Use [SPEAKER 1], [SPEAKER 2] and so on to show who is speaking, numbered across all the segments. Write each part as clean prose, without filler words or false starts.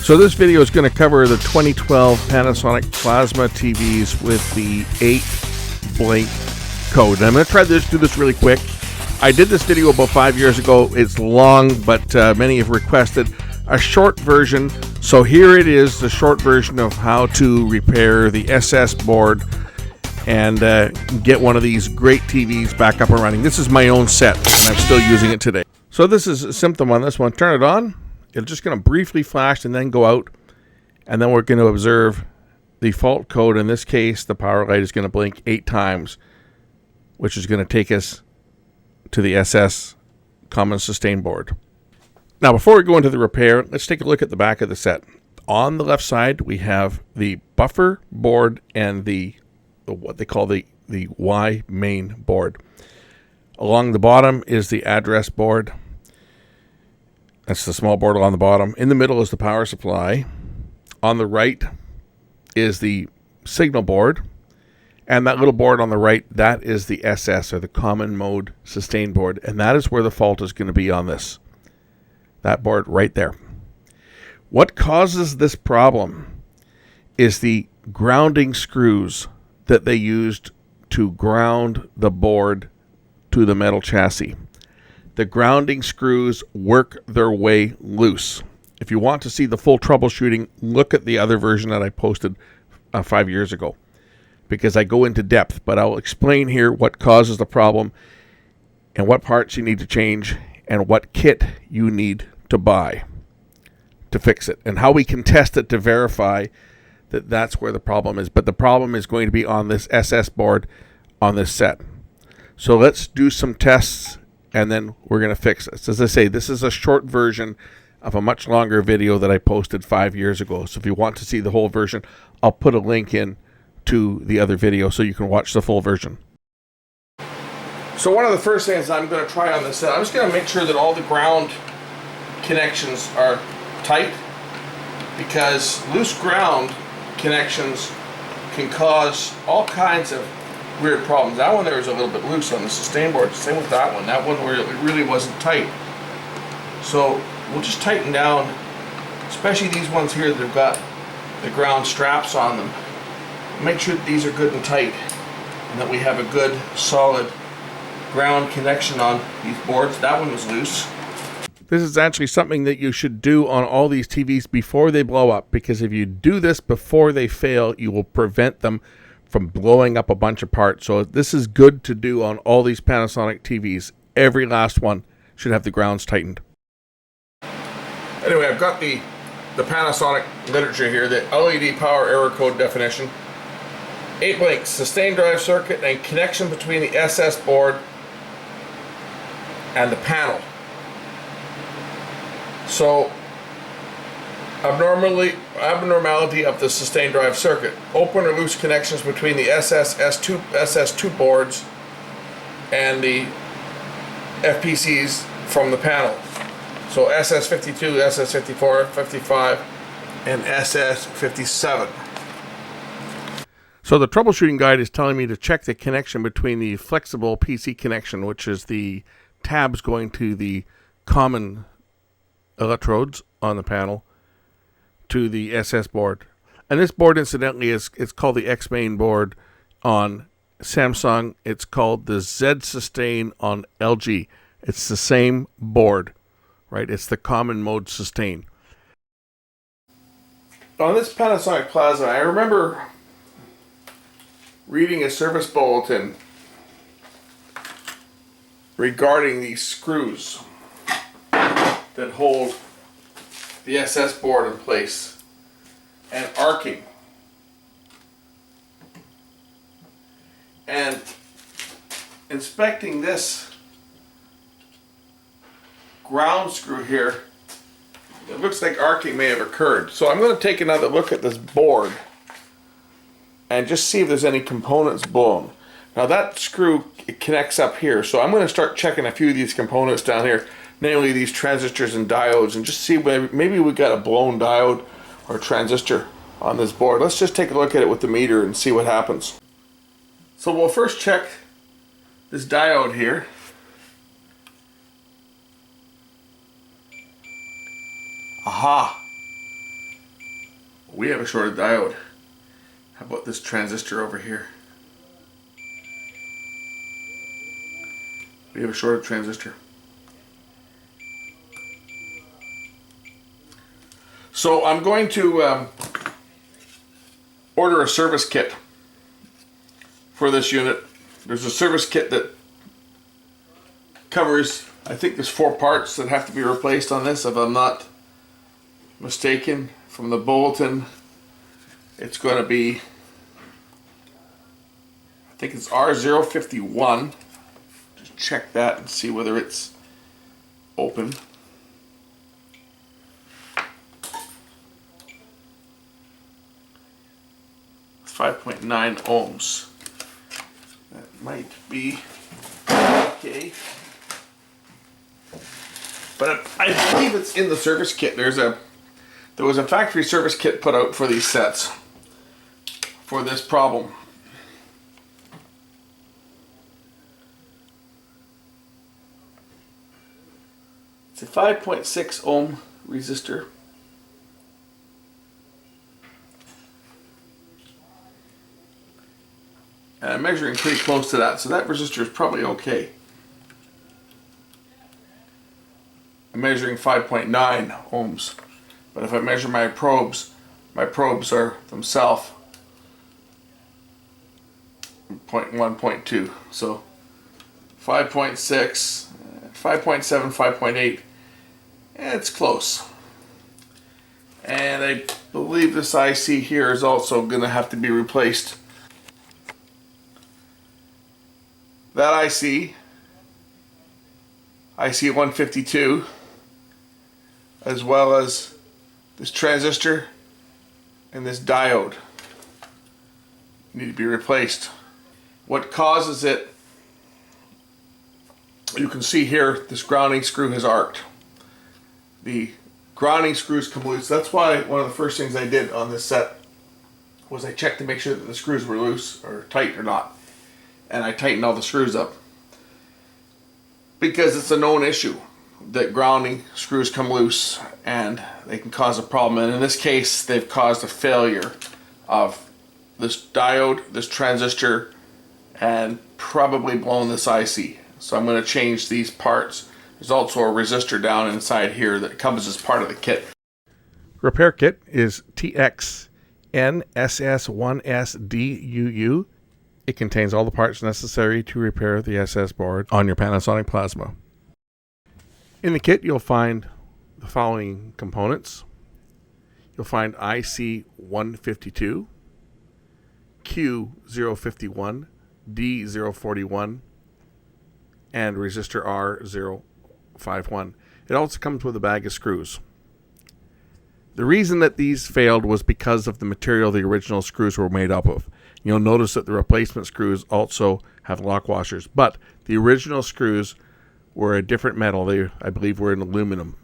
[SPEAKER 1] So this video is going to cover the 2012 Panasonic Plasma TVs with the 8 blink code. And I'm going to try to do this really quick. I did this video about 5 years ago. It's long, but many have requested a short version. So here it is, the short version of how to repair the SS board and get one of these great TVs back up and running. This is my own set, and I'm still using it today. So this is a symptom on this one. Turn it on. It's just going to briefly flash and then go out. And then we're going to observe the fault code. In this case, the power light is going to blink 8 times, which is going to take us to the SS common sustain board. Now, before we go into the repair, let's take a look at the back of the set. On the left side, we have the buffer board and the what they call the Y main board. Along the bottom is the address board. That's the small board along the bottom. In the middle is the power supply. On the right is the signal board. And that little board on the right, that is the SS, or the common mode sustain board. And that is where the fault is going to be on this. That board right there. What causes this problem is the grounding screws that they used to ground the board to the metal chassis. The grounding screws work their way loose. If you want to see the full troubleshooting, look at the other version that I posted 5 years ago, because I go into depth, but I'll explain here what causes the problem and what parts you need to change and what kit you need to buy to fix it, and how we can test it to verify that that's where the problem is. But the problem is going to be on this SS board on this set. So let's do some tests and then we're going to fix this. As I say, this is a short version of a much longer video that I posted 5 years ago. So if you want to see the whole version, I'll put a link in to the other video so you can watch the full version. So one of the first things I'm going to try on this set, I'm just going to make sure that all the ground connections are tight, because loose ground connections can cause all kinds of weird problems. That one there is a little bit loose on the sustain board. Same with that one. That one really wasn't tight. So we'll just tighten down, especially these ones here that have got the ground straps on them. Make sure that these are good and tight, and that we have a good solid ground connection on these boards. That one was loose. This is actually something that you should do on all these TVs before they blow up, because if you do this before they fail, you will prevent them from blowing up a bunch of parts. So this is good to do on all these Panasonic TVs. Every last one should have the grounds tightened. Anyway, I've got the Panasonic literature here, the LED power error code definition. 8 blinks, sustain drive circuit, and connection between the SS board and the panel. So, abnormality of the sustain drive circuit. Open or loose connections between the SS2 boards and the FPCs from the panel. So SS52, SS54, 55, and SS57. So the troubleshooting guide is telling me to check the connection between the flexible PC connection, which is the tabs going to the common electrodes on the panel, to the SS board. And this board, incidentally, it's called the X main board on Samsung. It's called the Z sustain on LG. It's the same board, right? It's the common mode sustain. On this Panasonic Plasma, I remember reading a service bulletin regarding these screws that hold the SS board in place and arcing. And inspecting this ground screw here, it looks like arcing may have occurred. So I'm going to take another look at this board and just see if there's any components blown. Now that screw, it connects up here, so I'm going to start checking a few of these components down here, namely these transistors and diodes, and just see maybe we got a blown diode or transistor on this board. Let's just take a look at it with the meter and see what happens. So we'll first check this diode here. Aha! We have a shorted diode. How about this transistor over here? We have a shorted transistor. So I'm going to order a service kit for this unit. There's a service kit that covers, I think there's 4 parts that have to be replaced on this, if I'm not mistaken. From the bulletin, it's going to be, I think it's R051. Just check that and see whether it's open. It's 5.9 ohms. That might be okay. But I believe it's in the service kit. There was a factory service kit put out for these sets for this problem. It's a 5.6 ohm resistor. And I'm measuring pretty close to that, so that resistor is probably okay. I'm measuring 5.9 ohms. But if I measure my probes are themselves 0.1, 0.2. So 5.6, 5.7, 5.8. It's close. And I believe this IC here is also going to have to be replaced. That IC 152, as well as this transistor and this diode need to be replaced. What causes it, you can see here, this grounding screw has arced. The grounding screws come loose. That's why one of the first things I did on this set was I checked to make sure that the screws were loose or tight or not. And I tightened all the screws up. Because it's a known issue that grounding screws come loose and they can cause a problem. And in this case, they've caused a failure of this diode, this transistor, and probably blown this IC. So I'm going to change these parts. There's also a resistor down inside here that comes as part of the kit. Repair kit is TXNSS1SDUU. It contains all the parts necessary to repair the SS board on your Panasonic Plasma. In the kit, you'll find the following components. You'll find IC152, Q051, D041, and resistor R051. It also comes with a bag of screws. The reason that these failed was because of the material the original screws were made up of. You'll notice that the replacement screws also have lock washers, but the original screws were a different metal. They, I believe, were in aluminum.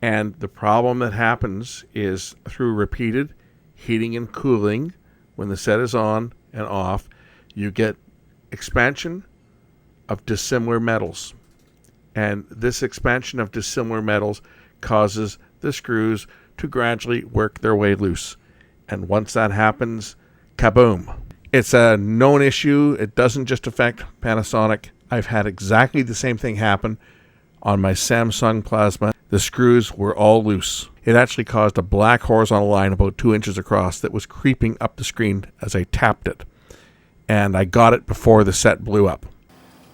[SPEAKER 1] And the problem that happens is through repeated heating and cooling, when the set is on and off, you get expansion of dissimilar metals. And this expansion of dissimilar metals causes the screws to gradually work their way loose. And once that happens, kaboom. It's a known issue. It doesn't just affect Panasonic. I've had exactly the same thing happen on my Samsung Plasma. The screws were all loose. It actually caused a black horizontal line about 2 inches across that was creeping up the screen as I tapped it. And I got it before the set blew up.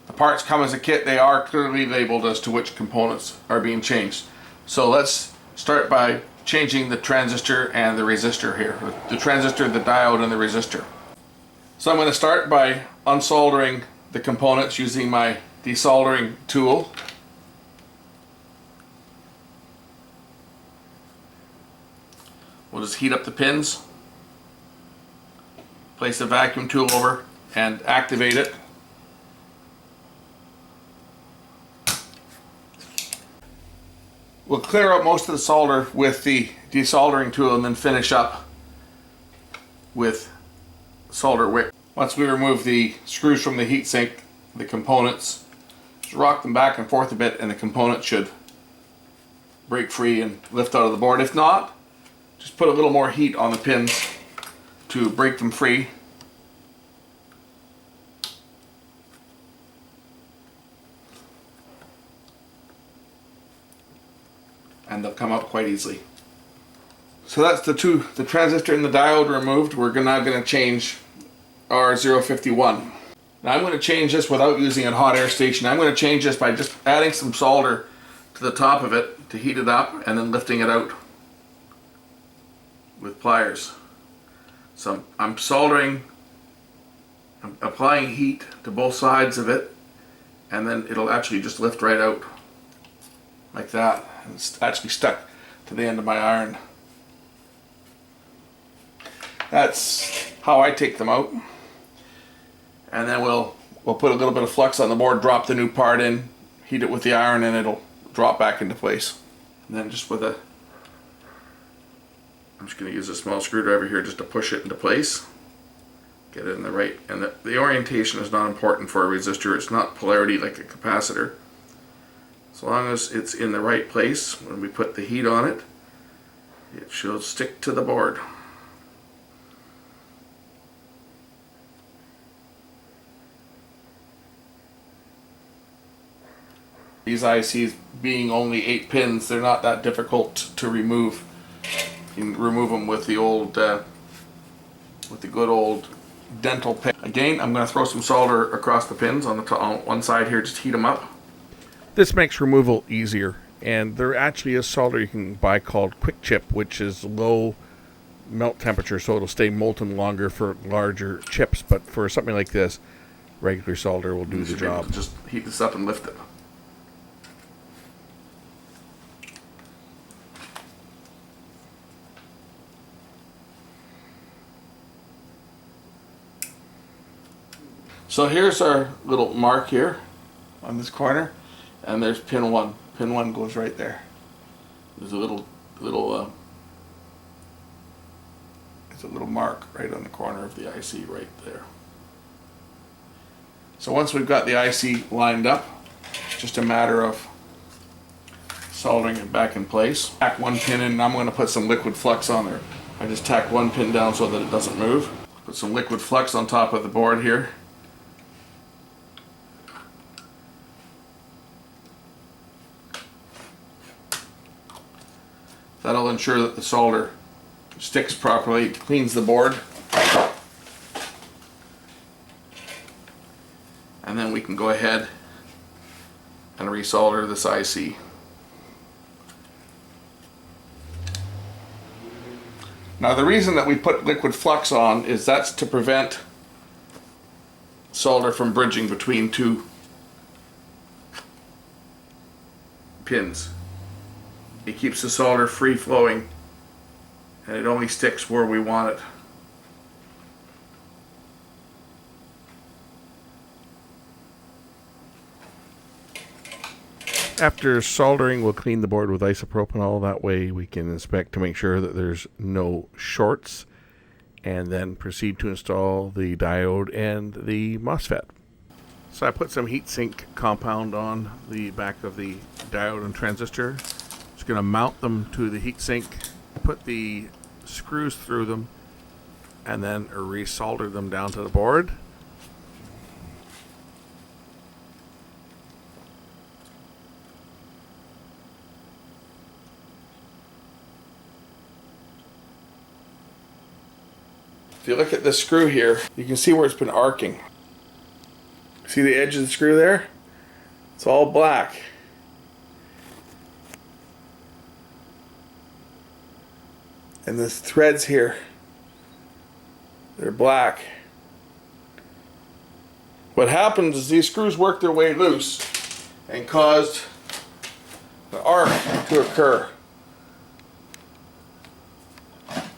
[SPEAKER 1] The parts come as a kit. They are clearly labeled as to which components are being changed. So let's start by changing the transistor and the resistor here. The transistor, the diode, and the resistor. So I'm going to start by unsoldering the components using my desoldering tool. We'll just heat up the pins, place the vacuum tool over, and activate it. We'll clear out most of the solder with the desoldering tool and then finish up with solder wick. Once we remove the screws from the heatsink, the components, just rock them back and forth a bit and the component should break free and lift out of the board. If not, Just put a little more heat on the pins to break them free. And they'll come out quite easily. So that's the transistor and the diode removed. We're now going to change our 051. Now I'm going to change this without using a hot air station. I'm going to change this by just adding some solder to the top of it to heat it up and then lifting it out with pliers. So I'm soldering, I'm applying heat to both sides of it, and then it'll actually just lift right out like that. And it's actually stuck to the end of my iron. That's how I take them out. And then we'll put a little bit of flux on the board, drop the new part in, heat it with the iron, and it'll drop back into place. And then just with I'm just going to use a small screwdriver here just to push it into place. Get it in the right, and the orientation is not important for a resistor. It's not polarity like a capacitor. As long as it's in the right place, when we put the heat on it, it should stick to the board. These ICs being only 8 pins, they're not that difficult to remove. You can remove them with the good old dental pin. Again, I'm going to throw some solder across the pins on one side here, just heat them up. This makes removal easier, and there actually is solder you can buy called Quick Chip, which is low melt temperature, so it'll stay molten longer for larger chips. But for something like this, regular solder will do the job. Just heat this up and lift it. So here's our little mark here on this corner, and there's pin 1. Pin 1 goes right there. There's a little mark right on the corner of the IC right there. So once we've got the IC lined up, it's just a matter of soldering it back in place. Tack one pin in, and I'm going to put some liquid flux on there. I just tack one pin down so that it doesn't move. Put some liquid flux on top of the board here. That'll ensure that the solder sticks properly, cleans the board. And then we can go ahead and resolder this IC. Now the reason that we put liquid flux on is that's to prevent solder from bridging between 2 pins. It keeps the solder free flowing, and it only sticks where we want it. After soldering, we'll clean the board with isopropanol. That way we can inspect to make sure that there's no shorts, and then proceed to install the diode and the MOSFET. So I put some heatsink compound on the back of the diode and transistor. Just going to mount them to the heatsink, put the screws through them, and then resolder them down to the board. If you look at this screw here, you can see where it's been arcing. See the edge of the screw there? It's all black. And the threads here, they're black. What happens is these screws work their way loose and caused the arc to occur.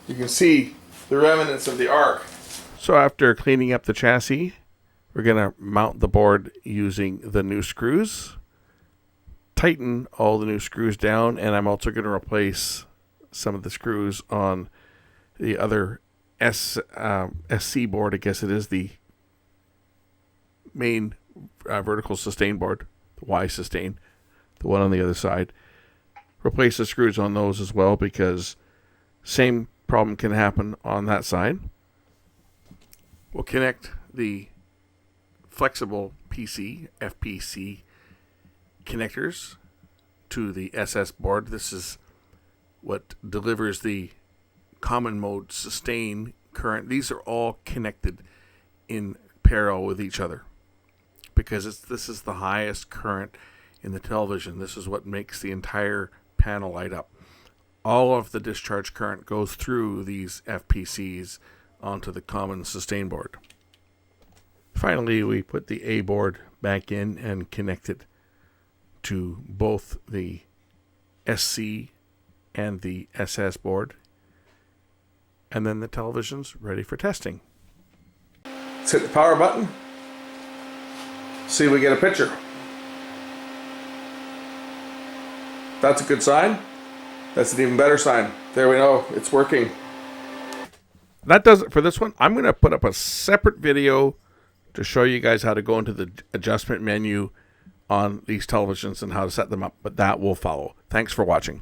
[SPEAKER 1] You can see the remnants of the arc. So after cleaning up the chassis, we're going to mount the board using the new screws, tighten all the new screws down, and I'm also going to replace some of the screws on the other SC board. I guess it is the main vertical sustain board, the Y sustain, the one on the other side. Replace the screws on those as well, because Same problem can happen on that side. We'll connect the flexible PC, FPC connectors to the SS board. This is what delivers the common mode sustain current. These are all connected in parallel with each other because this is the highest current in the television. This is what makes the entire panel light up. All of the discharge current goes through these FPCs onto the common sustain board. Finally, we put the A board back in and connect it to both the SC and the SS board. And then the television's ready for testing. Let's hit the power button. See if we get a picture. That's a good sign. That's an even better sign. There we know it's working. That does it for this one. I'm going to put up a separate video to show you guys how to go into the adjustment menu on these televisions and how to set them up, but that will follow. Thanks for watching.